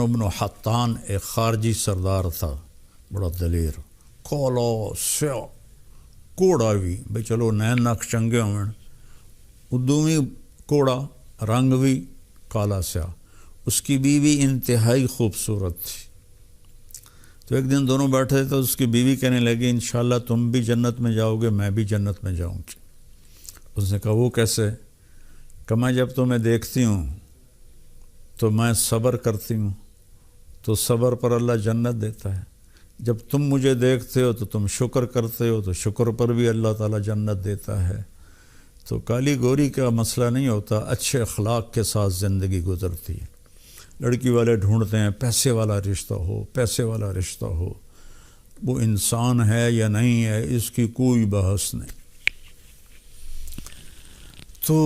ابن حطان ایک خارجی سردار تھا، بڑا دلیر، کالا سیاہ کوڑا بھی، بھئی چلو نین نک چنگے ہوئے، ادو بھی کوڑا، رنگ بھی کالا سیاہ۔ اس کی بیوی انتہائی خوبصورت تھی۔ تو ایک دن دونوں بیٹھے تو اس کی بیوی کہنے لگی انشاءاللہ تم بھی جنت میں جاؤ گے، میں بھی جنت میں جاؤں گی۔ اس نے کہا وہ کیسے؟ کہ میں جب تمہیں دیکھتی ہوں تو میں صبر کرتی ہوں، تو صبر پر اللہ جنت دیتا ہے، جب تم مجھے دیکھتے ہو تو تم شکر کرتے ہو تو شکر پر بھی اللہ تعالیٰ جنت دیتا ہے۔ تو کالی گوری کا مسئلہ نہیں ہوتا، اچھے اخلاق کے ساتھ زندگی گزرتی ہے۔ لڑکی والے ڈھونڈتے ہیں پیسے والا رشتہ ہو، پیسے والا رشتہ ہو، وہ انسان ہے یا نہیں ہے اس کی کوئی بحث نہیں۔ تو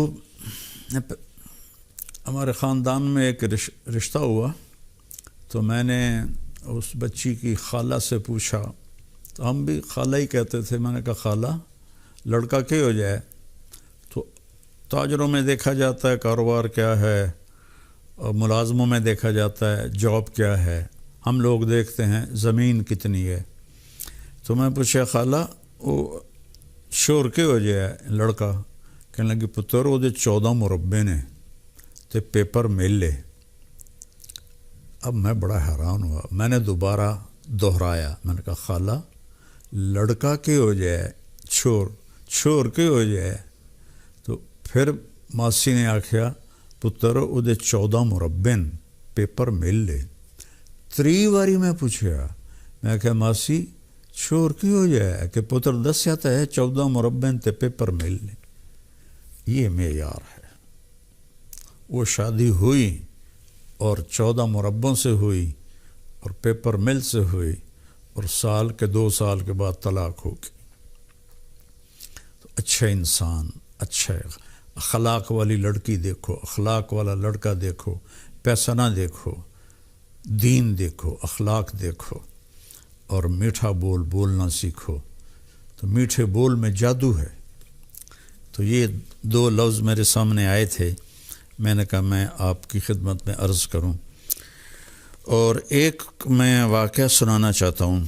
ہمارے خاندان میں ایک رشتہ ہوا، تو میں نے اس بچی کی خالہ سے پوچھا، تو ہم بھی خالہ ہی کہتے تھے، میں نے کہا خالہ لڑکا کیا ہو جائے؟ تو تاجروں میں دیکھا جاتا ہے کاروبار کیا ہے، اور ملازموں میں دیکھا جاتا ہے جاب کیا ہے، ہم لوگ دیکھتے ہیں زمین کتنی ہے۔ تو میں پوچھا خالہ وہ شور کے ہو جائے لڑکا؟ کہنے لگی پتر وہ 14 مربے نے تے پیپر مل لے۔ اب میں بڑا حیران ہوا، میں نے دوبارہ دہرایا، میں نے کہا خالہ لڑکا کے ہو جائے چھور کے ہو جائے؟ تو پھر ماسی نے آکھیا پتر وہ 14 مربے نے پیپر مل لے۔ 3 باری میں پوچھا، میں کہا ماسی چھور کی ہو جائے؟ کہ پتر دسیا تو ہے 14 مربے تے پیپر مل لے۔ یہ معیار ہے۔ وہ شادی ہوئی اور 14 مربوں سے ہوئی اور پیپر مل سے ہوئی، اور سال کے 2 سال کے بعد طلاق ہو گئی۔ تو اچھا انسان، اچھا اخلاق والی لڑکی دیکھو، اخلاق والا لڑکا دیکھو، پیسہ نہ دیکھو، دین دیکھو، اخلاق دیکھو، اور میٹھا بول بولنا سیکھو۔ تو میٹھے بول میں جادو ہے۔ تو یہ 2 لفظ میرے سامنے آئے تھے، میں نے کہا میں آپ کی خدمت میں عرض کروں۔ اور ایک میں واقعہ سنانا چاہتا ہوں۔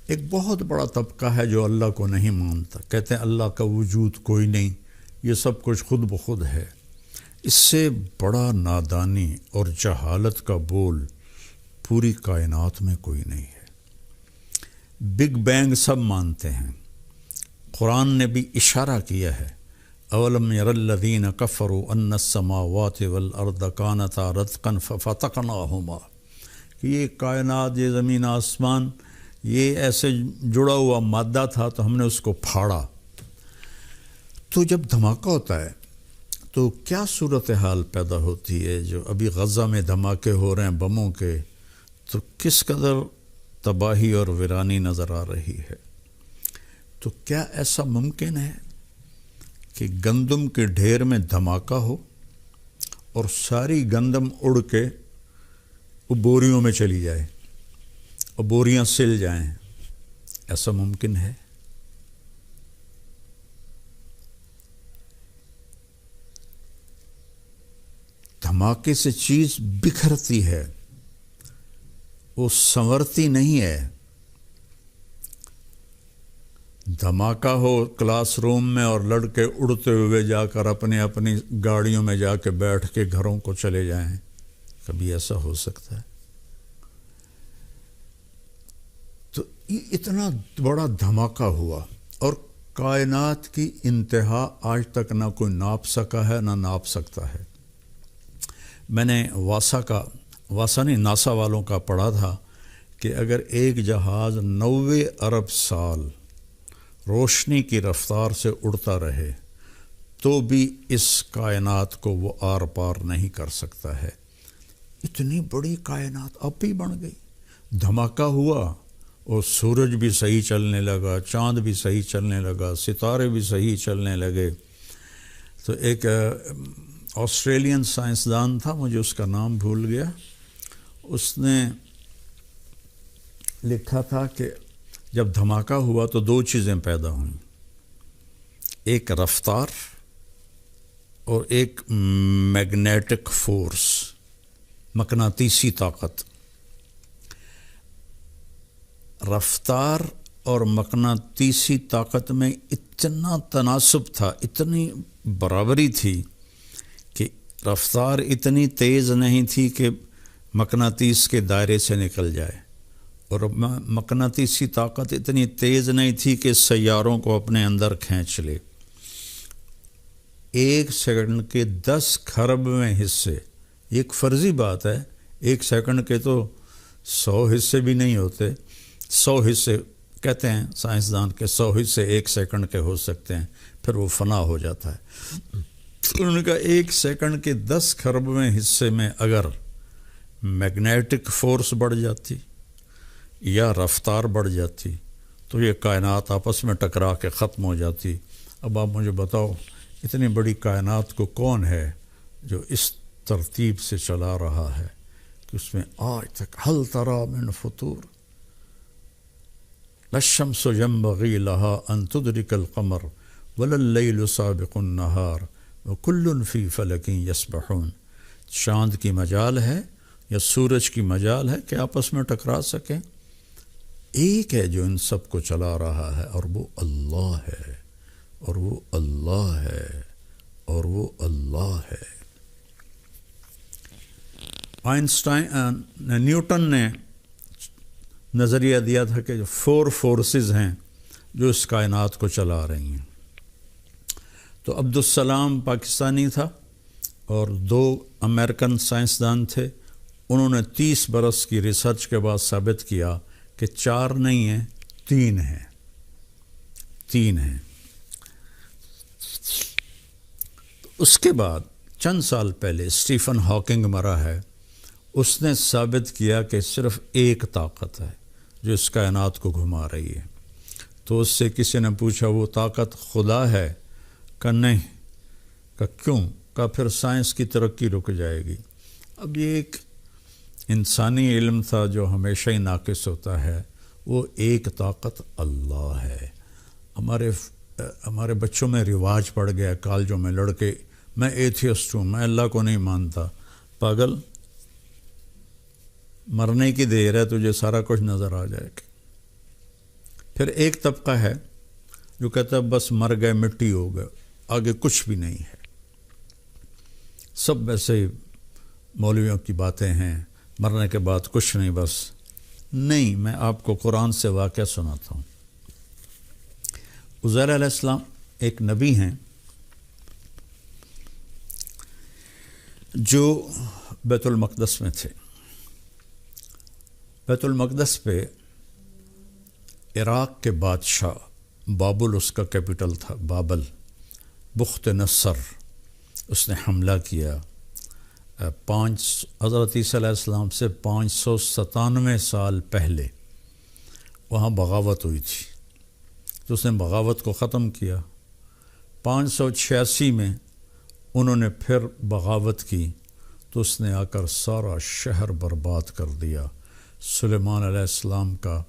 ایک بہت بڑا طبقہ ہے جو اللہ کو نہیں مانتا، کہتے ہیں اللہ کا وجود کوئی نہیں، یہ سب کچھ خود بخود ہے۔ اس سے بڑا نادانی اور جہالت کا بول پوری کائنات میں کوئی نہیں ہے۔ بگ بینگ سب مانتے ہیں، قرآن نے بھی اشارہ کیا ہے، اولم یر الذین کفروا ان السماوات والارض کانتا رتقا ففتقناہما، کہ یہ کائنات، یہ زمین آسمان، یہ ایسے جڑا ہوا مادہ تھا تو ہم نے اس کو پھاڑا۔ تو جب دھماکہ ہوتا ہے تو کیا صورتحال پیدا ہوتی ہے؟ جو ابھی غزہ میں دھماکے ہو رہے ہیں بموں کے، تو کس قدر تباہی اور ویرانی نظر آ رہی ہے۔ تو کیا ایسا ممکن ہے کہ گندم کے ڈھیر میں دھماکہ ہو اور ساری گندم اڑ کے وہ بوریوں میں چلی جائے اور بوریاں سل جائیں؟ ایسا ممکن ہے؟ دھماکے سے چیز بکھرتی ہے، وہ سنورتی نہیں ہے۔ دھماکہ ہو کلاس روم میں اور لڑکے اڑتے ہوئے جا کر اپنی اپنی گاڑیوں میں جا کے بیٹھ کے گھروں کو چلے جائیں، کبھی ایسا ہو سکتا ہے؟ تو یہ اتنا بڑا دھماکہ ہوا اور کائنات کی انتہا آج تک نہ کوئی ناپ سکا ہے نہ ناپ سکتا ہے۔ میں نے ناسا والوں کا پڑھا تھا کہ اگر ایک جہاز 90 ارب سال روشنی کی رفتار سے اڑتا رہے تو بھی اس کائنات کو وہ آر پار نہیں کر سکتا ہے۔ اتنی بڑی کائنات اب ہی بن گئی۔ دھماکہ ہوا اور سورج بھی صحیح چلنے لگا، چاند بھی صحیح چلنے لگا، ستارے بھی صحیح چلنے لگے۔ تو ایک آسٹریلین سائنسدان تھا، مجھے اس کا نام بھول گیا، اس نے لکھا تھا کہ جب دھماکہ ہوا تو 2 چیزیں پیدا ہوئیں، ایک رفتار اور ایک میگنیٹک فورس، مقناطیسی طاقت۔ رفتار اور مقناطیسی طاقت میں اتنا تناسب تھا، اتنی برابری تھی کہ رفتار اتنی تیز نہیں تھی کہ مقناطیس کے دائرے سے نکل جائے، اور مقناطیسی طاقت اتنی تیز نہیں تھی کہ سیاروں کو اپنے اندر کھینچ لے۔ 1 سیکنڈ کے 10 کھربویں حصے، ایک فرضی بات ہے، 1 سیکنڈ کے تو 100 حصے بھی نہیں ہوتے، 100 حصے کہتے ہیں سائنسدان کے 100 حصے 1 سیکنڈ کے ہو سکتے ہیں، پھر وہ فنا ہو جاتا ہے۔ انہوں نے کہا 1 سیکنڈ کے 10 کھربویں حصے میں اگر میگنیٹک فورس بڑھ جاتی یا رفتار بڑھ جاتی تو یہ کائنات آپس میں ٹکرا کے ختم ہو جاتی۔ اب آپ مجھے بتاؤ اتنی بڑی کائنات کو کون ہے جو اس ترتیب سے چلا رہا ہے کہ اس میں آج تک هل ترى من فطور، لا الشمس ينبغي لها أن تدرك القمر ولا الليل سابق النهار وكل في فلك يسبحون۔ چاند کی مجال ہے یا سورج کی مجال ہے کہ آپس میں ٹکرا سکیں؟ ایک ہے جو ان سب کو چلا رہا ہے، اور وہ اللہ ہے، اور وہ اللہ ہے، اور وہ اللہ ہے۔ نیوٹن نے نظریہ دیا تھا کہ جو 4 فورسز ہیں جو اس کائنات کو چلا رہی ہیں۔ تو عبدالسلام پاکستانی تھا اور 2 امریکن سائنسدان تھے، انہوں نے 30 برس کی ریسرچ کے بعد ثابت کیا کہ 4 نہیں ہیں، 3 ہیں، 3 ہیں۔ اس کے بعد چند سال پہلے اسٹیفن ہاکنگ مرا ہے، اس نے ثابت کیا کہ صرف ایک طاقت ہے جو اس کائنات کو گھما رہی ہے۔ تو اس سے کسی نے پوچھا وہ طاقت خدا ہے؟ کہ نہیں۔ کہ کیوں؟ کہ پھر سائنس کی ترقی رک جائے گی۔ اب یہ ایک انسانی علم تھا جو ہمیشہ ہی ناقص ہوتا ہے، وہ ایک طاقت اللہ ہے۔ ہمارے بچوں میں رواج پڑ گیا کالجوں میں، لڑکے میں ایتھیسٹ ہوں، میں اللہ کو نہیں مانتا۔ پاگل، مرنے کی دیر ہے، تجھے سارا کچھ نظر آ جائے گا۔ پھر ایک طبقہ ہے جو کہتا ہے بس مر گئے، مٹی ہو گئے، آگے کچھ بھی نہیں ہے، سب ویسے مولویوں کی باتیں ہیں، مرنے کے بعد کچھ نہیں۔ بس نہیں، میں آپ کو قرآن سے واقعہ سناتا ہوں۔ عزیر علیہ السلام ایک نبی ہیں جو بیت المقدس میں تھے۔ بیت المقدس پہ عراق کے بادشاہ بابل، اس کا کیپٹل تھا بابل، بخت نصر، اس نے حملہ کیا۔ حضرت عیسیٰ علیہ السلام سے 597 سال پہلے وہاں بغاوت ہوئی تھی، تو اس نے بغاوت کو ختم کیا۔ 586 میں انہوں نے پھر بغاوت کی تو اس نے آ کر سارا شہر برباد کر دیا۔ سلیمان علیہ السلام کا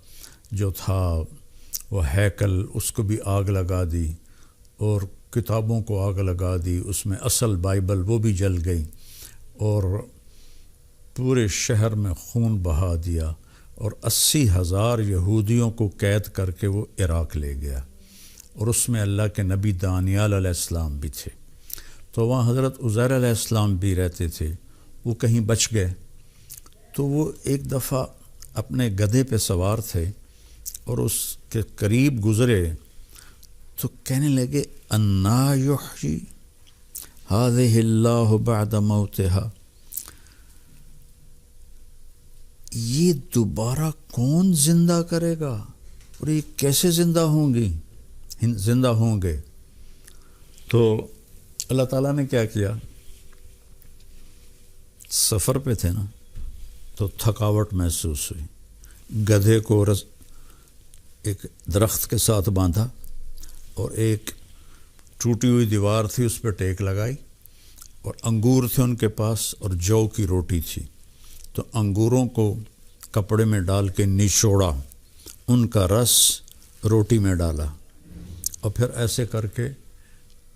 جو تھا وہ ہیکل، اس کو بھی آگ لگا دی، اور کتابوں کو آگ لگا دی، اس میں اصل بائبل وہ بھی جل گئی، اور پورے شہر میں خون بہا دیا، اور 80,000 یہودیوں کو قید کر کے وہ عراق لے گیا، اور اس میں اللہ کے نبی دانیال علیہ السلام بھی تھے۔ تو وہاں حضرت عزیر علیہ السلام بھی رہتے تھے، وہ کہیں بچ گئے۔ تو وہ ایک دفعہ اپنے گدھے پہ سوار تھے اور اس کے قریب گزرے تو کہنے لگے انا یحیی ہذہ اللہ بعد موتہا، یہ دوبارہ کون زندہ کرے گا، اور یہ کیسے زندہ ہوں گے؟ تو اللہ تعالیٰ نے کیا کیا، سفر پہ تھے نا تو تھکاوٹ محسوس ہوئی، گدھے کو ایک درخت کے ساتھ باندھا اور ایک ٹوٹی ہوئی دیوار تھی اس پہ ٹیک لگائی، اور انگور تھے ان کے پاس اور جو کی روٹی تھی، تو انگوروں کو کپڑے میں ڈال کے نچوڑا، ان کا رس روٹی میں ڈالا، اور پھر ایسے کر کے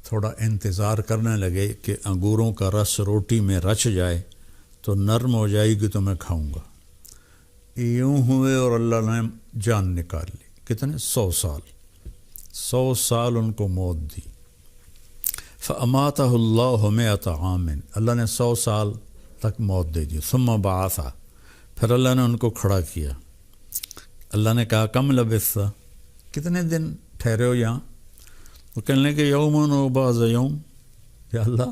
تھوڑا انتظار کرنے لگے کہ انگوروں کا رس روٹی میں رچ جائے تو نرم ہو جائے گی تو میں کھاؤں گا. یوں ہوئے اور اللہ نے جان نکال لی. کتنے؟ 100 سال. 100 سال ان کو موت دی. فَأَمَاتَهُ اللَّهُ مِئَةَ عَامٍ، اللہ نے 100 سال تک موت دے دی. ثُمَّ بَعَثَ، پھر اللہ نے ان کو کھڑا کیا. اللہ نے کہا کم لبثت، کتنے دن ٹھہرے ہو یہاں؟ وہ کہنے لگے یومن و بعض یوم، یا اللہ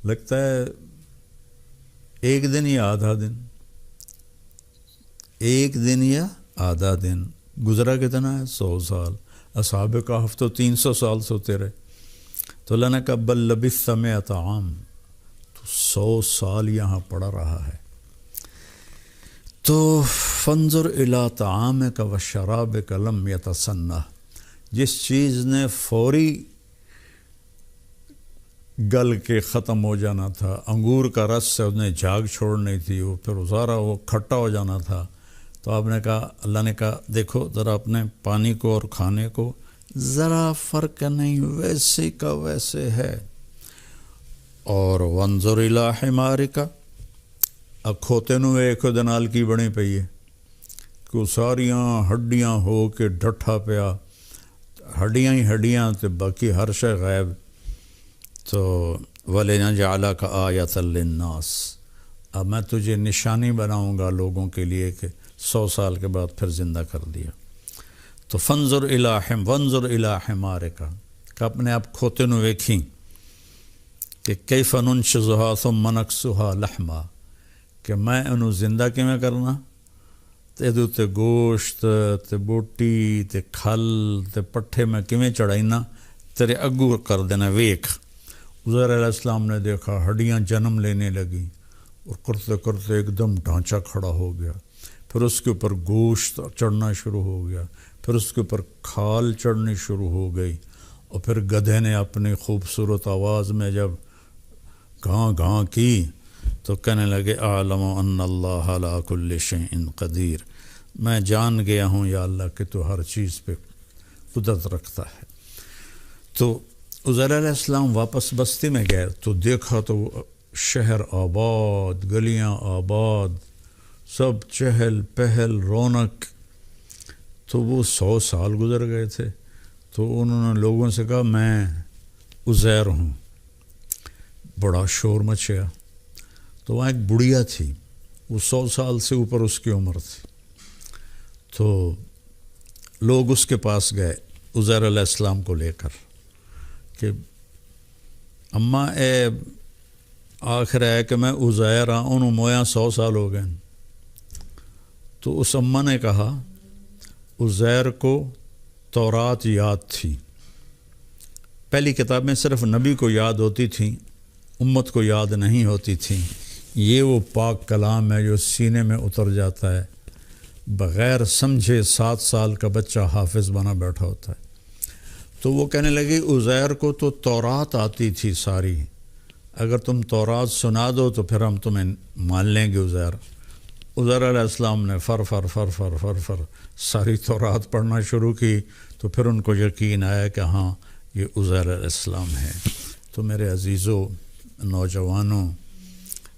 لگتا ہے ایک دن یا آدھا دن، ایک دن یا آدھا دن. گزرا کتنا ہے؟ 100 سال. اصحاب کہف تو 300 سال سوتے رہے. تو اللہ نے کہا بل لبثت 100 عام، تو 100 سال یہاں پڑا رہا ہے. تو فانظر الی طعامک و شرابک لم یتسنہ، جس چیز نے فوری گل کے ختم ہو جانا تھا، انگور کا رس سے اس نے جھاگ چھوڑنی تھی، وہ پھر سارا وہ کھٹا ہو جانا تھا. تو آپ نے کہا، اللہ نے کہا دیکھو ذرا اپنے پانی کو اور کھانے کو ذرا فرق نہیں، ویسے کا ویسے ہے. اور وانظر الی حمارک، اب کھوتے نو ایک دنال کی بنی پئی ہے کہ ساریاں ہڈیاں ہو کے ڈٹھا پیا، ہڈیاں ہی ہڈیاں تے باقی ہر شے غائب. تو وَلِنَجْعَلَكَ آیَةً لِلنَّاسِ، اب میں تجھے نشانی بناؤں گا لوگوں کے لیے کہ 100 سال کے بعد پھر زندہ کر دیا. تو وانظر الی حمارک، کہ اپنے آپ کھوتے نو ویکھیں کہ کیف ننشزھا ثم نکسھا لحما، کہ میں انہوں زندہ کیویں کرنا، تے دو تے گوشت تے بوٹی تے کھل تے پٹھے میں کیویں چڑھائینا، تیرے اگو کر دینا ویکھ. عزیر علیہ السلام نے دیکھا ہڈیاں جنم لینے لگی اور کرتے کرتے ایک دم ڈھانچہ کھڑا ہو گیا. پھر اس کے اوپر گوشت چڑھنا شروع ہو گیا، پھر اس کے اوپر کھال چڑھنی شروع ہو گئی. اور پھر گدھے نے اپنی خوبصورت آواز میں جب گاں گاں کی تو کہنے لگے اعلم ان اللہ علی کل شیء قدیر، میں جان گیا ہوں یا اللہ کہ تو ہر چیز پہ قدرت رکھتا ہے. تو عزیر علیہ السلام واپس بستی میں گئے تو دیکھا تو شہر آباد، گلیاں آباد، سب چہل پہل رونق. تو وہ 100 سال گزر گئے تھے. تو انہوں نے لوگوں سے کہا میں عزیر ہوں. بڑا شور مچیا. تو وہاں ایک بڑھیا تھی، وہ 100 سال سے اوپر اس کی عمر تھی. تو لوگ اس کے پاس گئے عزیر علیہ السلام کو لے کر کہ اماں اے آخر ہے کہ میں عزیر ہاں، انہوں مویاں 100 سال ہو گئے. تو اس اماں نے کہا عزیر کو تورات یاد تھی، پہلی کتابیں صرف نبی کو یاد ہوتی تھیں، امت کو یاد نہیں ہوتی تھیں. یہ وہ پاک کلام ہے جو سینے میں اتر جاتا ہے، بغیر سمجھے 7 سال کا بچہ حافظ بنا بیٹھا ہوتا ہے. تو وہ کہنے لگی عزیر کو تو تورات آتی تھی ساری، اگر تم تورات سنا دو تو پھر ہم تمہیں مان لیں گے عزیر. عزیر علیہ السلام نے فر فر فر فر فر فر ساری تورات پڑھنا شروع کی. تو پھر ان کو یقین آیا کہ ہاں یہ عزیر علیہ السلام ہے. تو میرے عزیزو، نوجوانوں،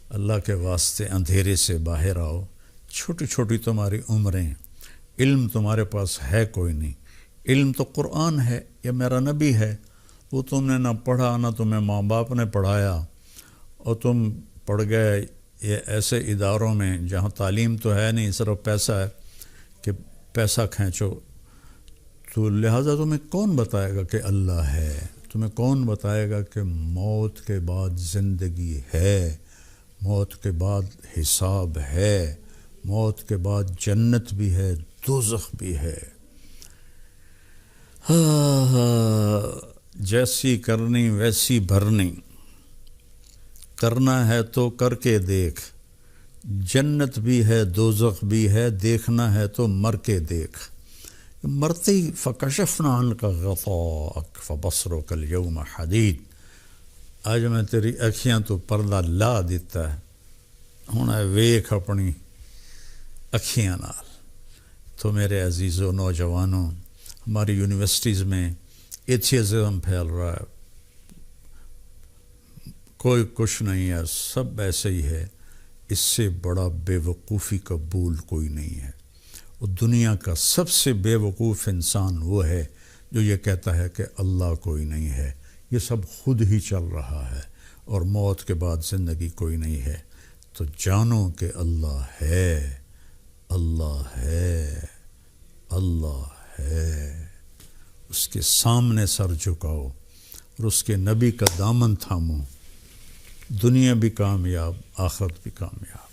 اللہ کے واسطے اندھیرے سے باہر آؤ. چھوٹی چھوٹی تمہاری عمریں، علم تمہارے پاس ہے کوئی نہیں. علم تو قرآن ہے یا میرا نبی ہے، وہ تم نے نہ پڑھا نہ تمہیں ماں باپ نے پڑھایا، اور تم پڑھ گئے یہ ایسے اداروں میں جہاں تعلیم تو ہے نہیں، صرف پیسہ ہے کہ پیسہ کھینچو. تو لہٰذا تمہیں کون بتائے گا کہ اللہ ہے؟ تمہیں کون بتائے گا کہ موت کے بعد زندگی ہے، موت کے بعد حساب ہے، موت کے بعد جنت بھی ہے، دوزخ بھی ہے. جیسی کرنی ویسی بھرنی، کرنا ہے تو کر کے دیکھ، جنت بھی ہے دوزخ بھی ہے، دیکھنا ہے تو مر کے دیکھ. مرتے ہی فکشفنا عنک غطاءک فبصرک اليوم حدید، آج میں تیری اکھیاں تو پردہ لا دیتا ہے، ہن ویکھ اپنی اکھیاں نال. تو میرے عزیزو نوجوانوں، ہماری یونیورسٹیز میں ایتھیزم پھیل رہا ہے، کوئی کچھ نہیں ہے، سب ایسے ہی ہے، اس سے بڑا بے وقوفی کا بول کوئی نہیں ہے۔ اور دنیا کا سب سے بے وقوف انسان وہ ہے جو یہ کہتا ہے کہ اللہ کوئی نہیں ہے، یہ سب خود ہی چل رہا ہے اور موت کے بعد زندگی کوئی نہیں ہے۔ تو جانو کہ اللہ ہے، اللہ ہے، اللہ ہے۔ اس کے سامنے سر جھکاؤ اور اس کے نبی کا دامن تھامو، دنیا بھی کامیاب، آخرت بھی کامیاب۔